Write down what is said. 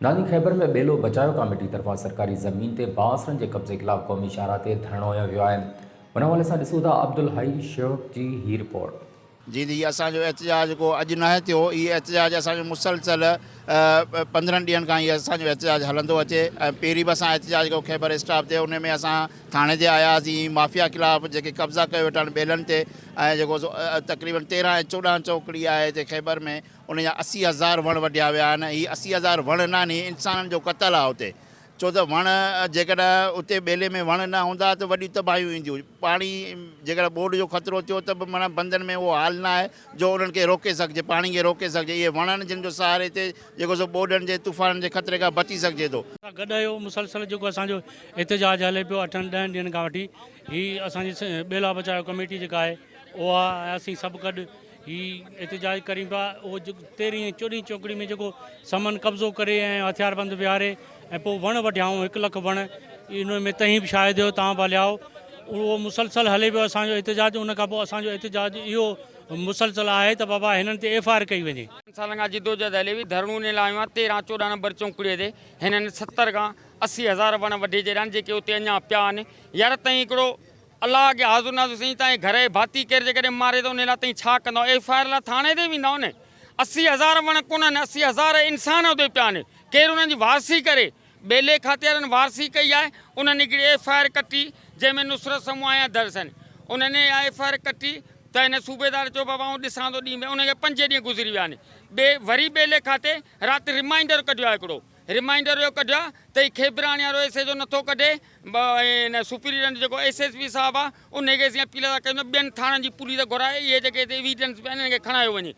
नानी खैबर में ॿेलो बचायो कमेटी तरफान सरकारी ज़मीन ते बााثरन के कब्ज़े खिलाफ क़ौमी शाहराहه ते धरणो वियो आहे। उन हवाले सां ॾिसूं था अब्दुल हाई शेख जी ही रिपोर्ट। जी जी असांजो एहतजाज को अॼु न थियो, ये एहतजाज असांजो मुसलसल 15 ॾींहंनि खां इहो असांजो एहतजाज हलंदो अचे। पहिरीं बि असां एहतजाज को खैबर स्टाफ ते उन में असां थाणे ते आयासीं माफ़िया ख़िलाफ़ जेके कब्ज़ा कयो वेठा आहिनि ॿेलनि ते, ऐं जेको तक़रीबन 13 ऐं 14 चौकड़ी आहे हिते खैबर में, उन जा 80,000 वण वढिया विया आहिनि। हीअ 80,000 वण न आहिनि, इंसाननि जो क़तल आहे उते। छो त वण जेकॾहिं उते ॿेले में वण न हूंदा त वॾियूं तबाहियूं ईंदियूं। पाणी जेकॾहिं बोड जो ख़तरो थियो त बि माना बंदनि में उहो हाल न आहे जो उन्हनि खे रोके सघिजे, पाणी खे रोके सघिजे। इहे वणनि जिन जो सहारे ते जेको सो बोडनि जे तूफ़ान जे ख़तरे खां बची सघिजे थो। गॾियो मुसलसल जेको असांजो एहतजाज हले पियो 8-10 ॾींहंनि खां वठी, हीअ असांजी ॿेला बचायो कमेटी जेका आहे उहा असीं सभु गॾु ही एहतजाज कयूं पिया। उहो 13-14 चौकड़ी में जेको समन कब्ज़ो करे ऐं हथियारबंद विहारे ऐं पोइ वण वढियाऊं 1 लख वण, इन में तहीं बि शायदि तव्हां बि हलियाओ, उहो मुसलसल हले पियो असांजो एहतजाज। उन खां पोइ असांजो एहतजाज इहो मुसलसल आहे त बाबा हिननि ते FIR कई वञे। सालनि खां जिदोजहद हले हुई, धरणो ने लायो आहे 13-14 नंबर चौकड़ीअ ते। हिननि 70 खां 80,000 वण वढे जहिड़ा आहिनि जेके उते अञा पिया आहिनि। यार तई हिकिड़ो अलाह खे हाज़ुर नाज़ुर साईं, तव्हांजे घर जे भाती केरु जेकॾहिं मारे थो उन लाइ तव्हीं छा कंदव? FIR लाइ थाणे ते वेंदव न। 80,000 वण कोन्हनि, 80,000 इंसान उते पिया आहिनि। केरु उन्हनि जी वारसी करे? ॿेले खाते वारनि वारसी कई आहे। उन्हनि हिकिड़ी FIR कटी जंहिंमें नुसरत समूह या दर्शन, उन्हनि FIR कटी त हिन सूबेदार चयो बाबा आउं ॾिसां थो ॾींहुं में। उनखे 5 ॾींहं गुज़री विया आहिनि। वरी ॿेले खाते राति रिमाइंडर कढियो आहे हिकिड़ो, रिमाइंडर इहो कढियो आहे त हीउ खेबराणी वारो एस जो नथो कढे। हिन सुपीरियंट जेको SSP साहिबु आहे उनखे असीं अपील था कयूं ॿियनि थाणनि जी पुलिस घुराए, इहे जेके एविडेंस आहिनि हिनखे खणायो वञे।